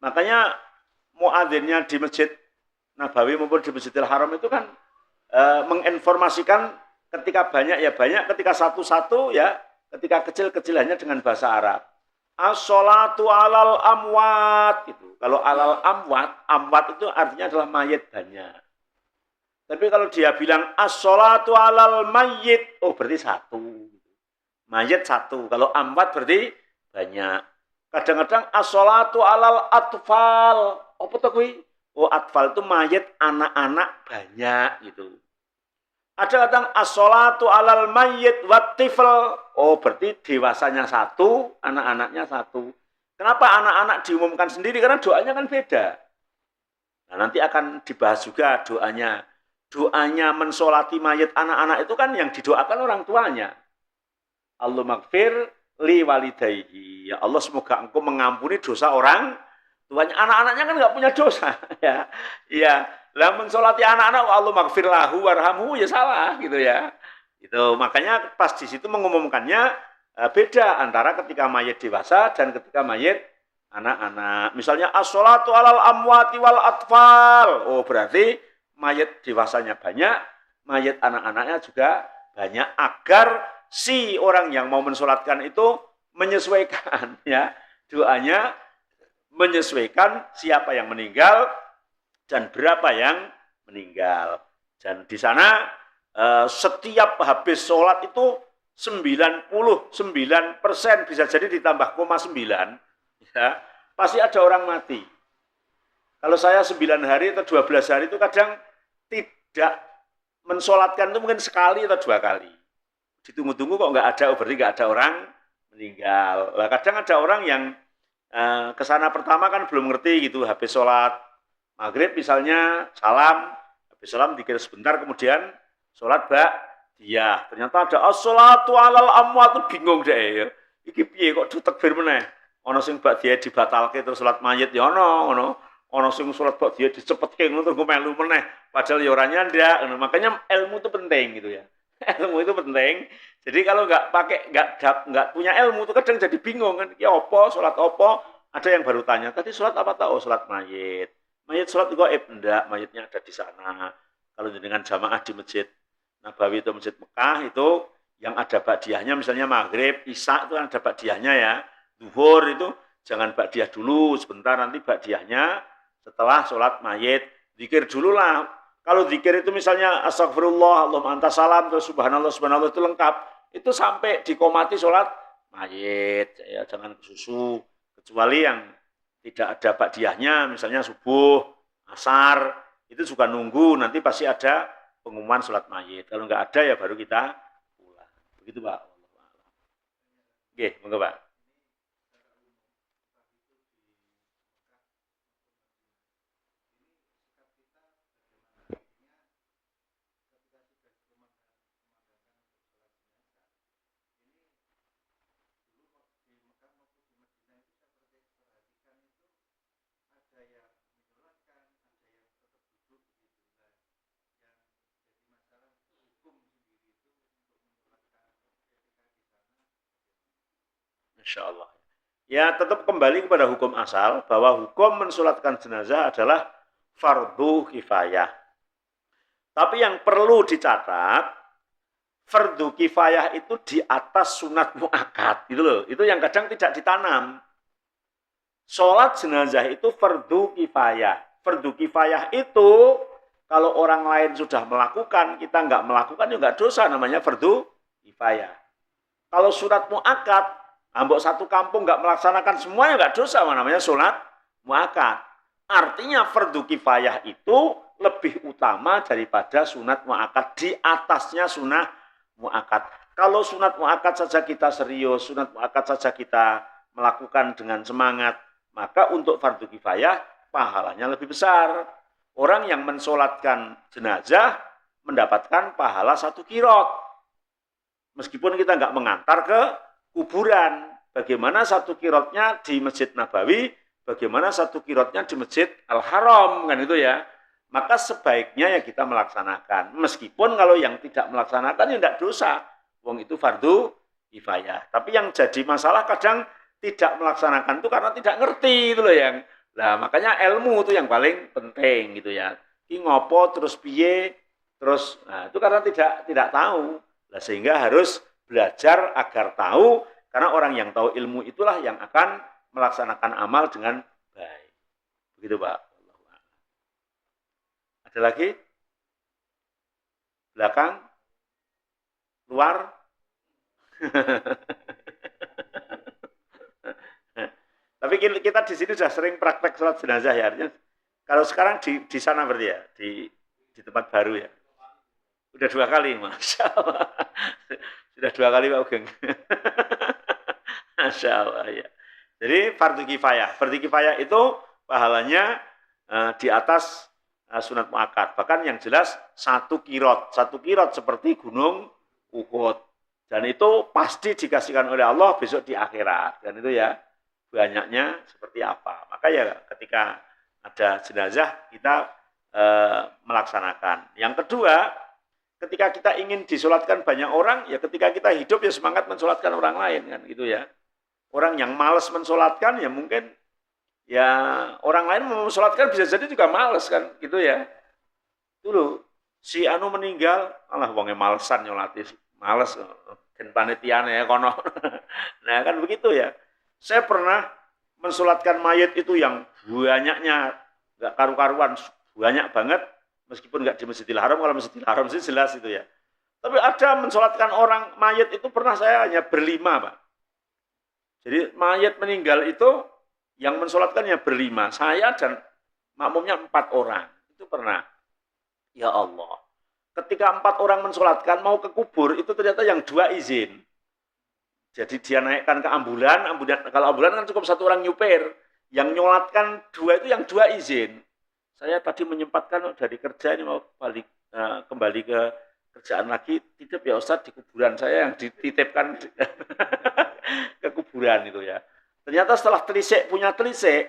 Makanya muadzinnya di Masjid Nabawi maupun di Masjidil Haram itu kan menginformasikan ketika banyak ya banyak, ketika satu-satu ya, ketika kecil-kecil hanya dengan bahasa Arab. As-sholatu alal amwat itu. Kalau alal amwat, amwat itu artinya adalah mayit banyak. Tapi kalau dia bilang as-sholatu alal mayyit, oh berarti satu. Mayit satu. Kalau amwat berarti banyak. Kadang-kadang as-sholatu alal atfal. Apa tuh kuwi? Oh atfal itu mayit anak-anak banyak gitu. Ada kadang as-sholatu alal mayyit wattifl. Oh berarti dewasanya satu, anak-anaknya satu. Kenapa anak-anak diumumkan sendiri? Karena doanya kan beda. Nah, nanti akan dibahas juga doanya. Doanya mensolati mayit anak-anak itu kan yang didoakan orang tuanya. Allahumma gfir li walidayhi. Ya Allah semoga engkau mengampuni dosa orang tuanya. Anak-anaknya kan nggak punya dosa. Ya, iya. Lah mensolati anak-anak Allah maghfir lahu warhamhu ya salah gitu ya. Itu makanya pas di situ mengumumkannya beda antara ketika mayit dewasa dan ketika mayit anak-anak. Misalnya as-sholatu alal amwati wal atfal. Oh berarti mayit dewasanya banyak, mayit anak-anaknya juga banyak agar si orang yang mau mensolatkan itu menyesuaikan ya. Doanya menyesuaikan siapa yang meninggal dan berapa yang meninggal. Dan di sana setiap habis sholat itu 99% bisa jadi ditambah 0,9 ya. pasti ada orang mati. Kalau saya 9 hari atau 12 hari itu kadang tidak mensolatkan itu mungkin sekali atau 2 kali. Ditunggu-tunggu kok nggak ada, berarti nggak ada orang meninggal. Lah kadang ada orang yang kesana pertama kan belum ngerti gitu, habis sholat maghrib misalnya salam, habis salam dikira sebentar kemudian sholat ba'diyah. Ternyata ada as-sholatu alal amwat, bingung deh ya. Iki piye kok ditakbir meneh? Ana sing ba'diyah dibatalke terus sholat mayit ya ana sing sholat ba'diyah dicepetke ngono terus melu meneh. Padahal ya ora nyandak. Makanya ilmu itu penting gitu ya. Ilmu itu penting. Jadi kalau nggak punya ilmu itu kadang jadi bingung kan. Ya apa, sholat apa? Ada yang baru tanya, tadi sholat apa tahu? Oh, sholat mayit. Mayit sholat gaib enggak, mayitnya ada di sana. Kalau dengan jamaah di Masjid Nabawi atau Masjid Mekah itu yang ada ba'diyahnya misalnya maghrib, isya itu ada ba'diyahnya ya. Zuhur itu jangan ba'diyah dulu, sebentar nanti ba'diyahnya setelah sholat mayit. Zikir dulu lah. Kalau zikir itu misalnya astagfirullah, Allahumma anta salam, terus subhanallah, subhanallah itu lengkap. Itu sampai dikomati sholat mayit. Ya, jangan kesusu. Kecuali yang tidak ada ba'diyahnya, misalnya subuh, asar, itu juga nunggu, nanti pasti ada pengumuman sholat mayit. Kalau nggak ada ya baru kita pulang. Begitu Pak. Oke, monggo Pak. Insya Allah. Ya tetap kembali kepada hukum asal bahwa hukum mensolatkan jenazah adalah fardu kifayah. Tapi yang perlu dicatat, fardu kifayah itu di atas sunat muakkad, gitu loh. Itu yang kadang tidak ditanam. Sholat jenazah itu fardu kifayah. Fardu kifayah itu kalau orang lain sudah melakukan, kita nggak melakukan juga dosa, namanya fardu kifayah. Kalau sunat muakkad, ambok satu kampung nggak melaksanakan semuanya nggak dosa, namanya sholat muakkad. Artinya fardu kifayah itu lebih utama daripada sunat muakkad, di atasnya sunat muakkad. Kalau sunat muakkad saja kita serius, sunat muakkad saja kita melakukan dengan semangat, maka untuk fardu kifayah pahalanya lebih besar. Orang yang mensolatkan jenazah mendapatkan pahala 1 kirot. Meskipun kita nggak mengantar ke kuburan, bagaimana 1 kirotnya di Masjid Nabawi, bagaimana 1 kirotnya di Masjid Al-Haram, kan itu ya. Maka sebaiknya ya kita melaksanakan. Meskipun kalau yang tidak melaksanakan ya tidak dosa. Wong itu fardu kifayah. Tapi yang jadi masalah kadang tidak melaksanakan itu karena tidak ngerti itu loh yang. Nah, makanya ilmu itu yang paling penting gitu ya. Ini ngopo terus piye, terus nah itu karena tidak tahu. Nah, sehingga harus belajar agar tahu, karena orang yang tahu ilmu itulah yang akan melaksanakan amal dengan baik. Begitu Pak. Ada lagi? Belakang? Luar? Tapi kita di sini sudah sering praktek sholat jenazah ya. Artinya, kalau sekarang di sana berarti ya, di tempat baru ya. Udah 2 kali, Masya Allah. Sudah 2 kali Pak Ugeng. Masya Allah ya. Jadi fardu kifayah. Fardu kifayah itu pahalanya di atas sunat muakkad. Bahkan yang jelas 1 kirot. 1 kirot seperti gunung Uhud. Dan itu pasti dikasihkan oleh Allah besok di akhirat. Dan itu ya banyaknya seperti apa. Maka ya ketika ada jenazah kita melaksanakan. Yang kedua, ketika kita ingin disolatkan banyak orang, ya ketika kita hidup ya semangat mensolatkan orang lain kan gitu ya. Orang yang malas mensolatkan ya mungkin ya orang lain mau mensolatkan bisa jadi juga malas kan gitu ya. Dulu si anu meninggal, alah wonge malesan nyolati, males dan panitiane ya kono. Nah kan begitu ya. Saya pernah mensolatkan mayit itu yang banyaknya nggak karu-karuan, banyak banget. Meskipun nggak di Masjidil Haram, kalau Masjidil Haram sih jelas itu ya. Tapi ada mensolatkan orang mayit itu pernah saya hanya berlima Pak. Jadi mayit meninggal itu yang mensolatkan ya berlima, saya dan makmumnya 4 orang. Itu pernah. Ya Allah. Ketika 4 orang mensolatkan mau ke kubur, itu ternyata yang 2 izin. Jadi dia naikkan ke ambulan, kalau ambulan kan cukup 1 orang nyupir. Yang nyolatkan 2 itu yang 2 izin. Saya tadi menyempatkan dari kerja ini mau balik kembali ke kerjaan lagi, titip ya Ustaz di kuburan saya yang dititipkan ke kuburan itu ya. Ternyata setelah telisik punya telisik,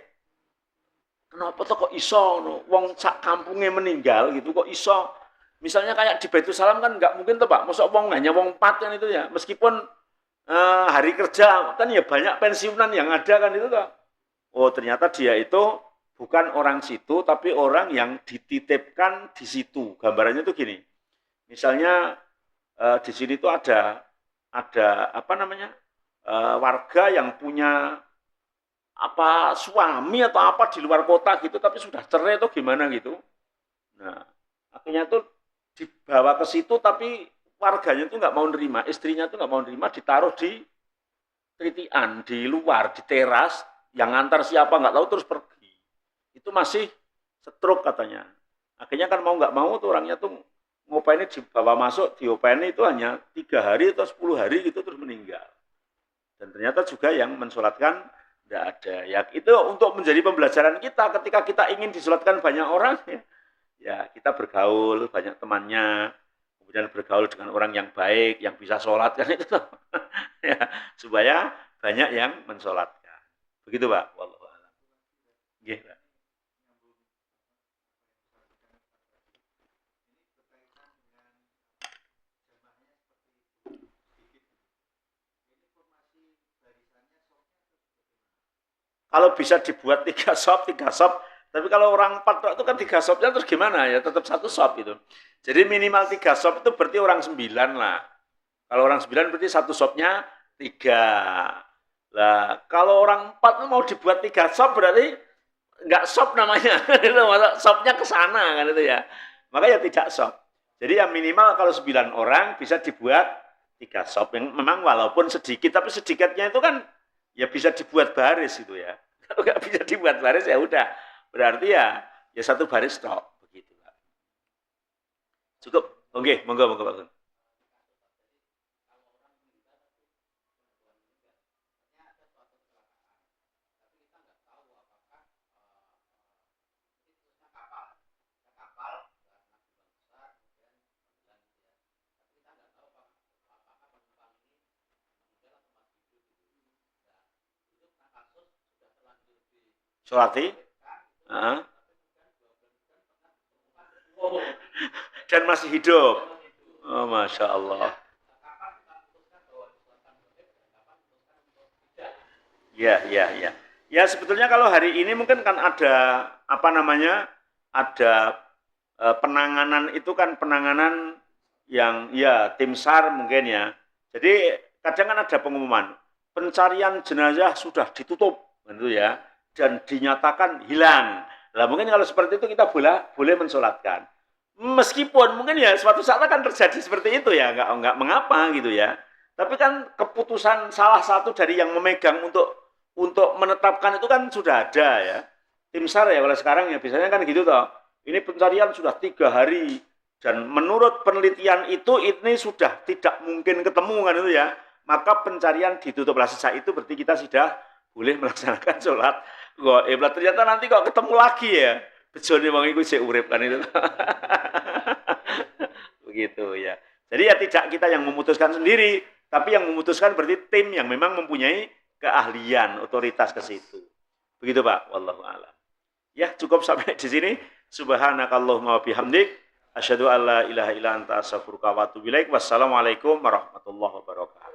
kenapa tuh kok iso wong sak kampungnya meninggal gitu kok iso. Misalnya kayak di Baitul Salam kan nggak mungkin tuh Pak, masa wong hanya wong 4 kan itu ya. Meskipun hari kerja kan ya banyak pensiunan yang ada kan itu tuh. Oh ternyata dia itu bukan orang situ tapi orang yang dititipkan di situ. Gambarannya tuh gini. Misalnya di sini tuh ada apa namanya? Warga yang punya apa suami atau apa di luar kota gitu tapi sudah cerai atau gimana gitu. Nah, akhirnya tuh dibawa ke situ tapi warganya tuh nggak mau nerima, istrinya tuh nggak mau nerima, ditaruh di tritian di luar di teras, yang ngantar siapa nggak tahu terus pergi. Itu masih stroke katanya. Akhirnya kan mau nggak mau tuh orangnya tuh ngopeni dibawa masuk, diopeni itu hanya 3 hari atau 10 hari gitu terus meninggal. Dan ternyata juga yang mensolatkan tidak ada. Ya itu untuk menjadi pembelajaran kita ketika kita ingin disolatkan banyak orang ya kita bergaul banyak temannya, kemudian bergaul dengan orang yang baik yang bisa sholat kan itu ya, supaya banyak yang mensolatkan. Begitu Pak. Wallahu a'lam. Nggih, Pak. Kalau bisa dibuat 3 sop, 3 sop. Tapi kalau orang 4 itu kan 3 sopnya terus gimana ya? Tetap 1 sop itu. Jadi minimal 3 sop itu berarti orang 9 lah. Kalau orang 9 berarti 1 sopnya 3. Lah, kalau orang 4 itu mau dibuat 3 sop berarti nggak sop namanya. Sopnya ke sana kan itu ya. Makanya tidak sop. Jadi yang minimal kalau 9 orang bisa dibuat 3 sop. Yang memang walaupun sedikit, tapi sedikitnya itu kan ya bisa dibuat baris itu ya. Kalau nggak bisa dibuat baris ya udah, berarti ya 1 baris tok begitu. Cukup. Oke, monggo Pak Gun. Sholati? Dan masih hidup. Oh, Masya Allah. Ya, ya, ya. Ya sebetulnya kalau hari ini mungkin kan ada apa namanya, ada penanganan itu kan penanganan yang ya tim SAR mungkin ya. Jadi kadang kan ada pengumuman pencarian jenazah sudah ditutup gitu ya dan dinyatakan hilang. Lah mungkin kalau seperti itu kita boleh mensolatkan. Meskipun mungkin ya suatu saat akan terjadi seperti itu ya, nggak mengapa gitu ya. Tapi kan keputusan salah satu dari yang memegang untuk menetapkan itu kan sudah ada ya. Tim SAR ya kalau sekarang ya biasanya kan gitu toh. Ini pencarian sudah 3 hari dan menurut penelitian itu ini sudah tidak mungkin ketemu kan itu ya. Maka pencarian ditutup. Lah sejak itu berarti kita sudah boleh melaksanakan sholat gaib. Ternyata nanti kok ketemu lagi ya. Bejone wong iku sik urip kan itu. Begitu ya. Jadi ya tidak kita yang memutuskan sendiri, tapi yang memutuskan berarti tim yang memang mempunyai keahlian, otoritas ke situ. Begitu Pak, wallahu a'lam. Ya, cukup sampai di sini. Subhanakallahumma wa bihamdik, asyhadu an la ilaha illa anta astaghfiruka wa atubu ilaik. Wassalamualaikum warahmatullahi wabarakatuh.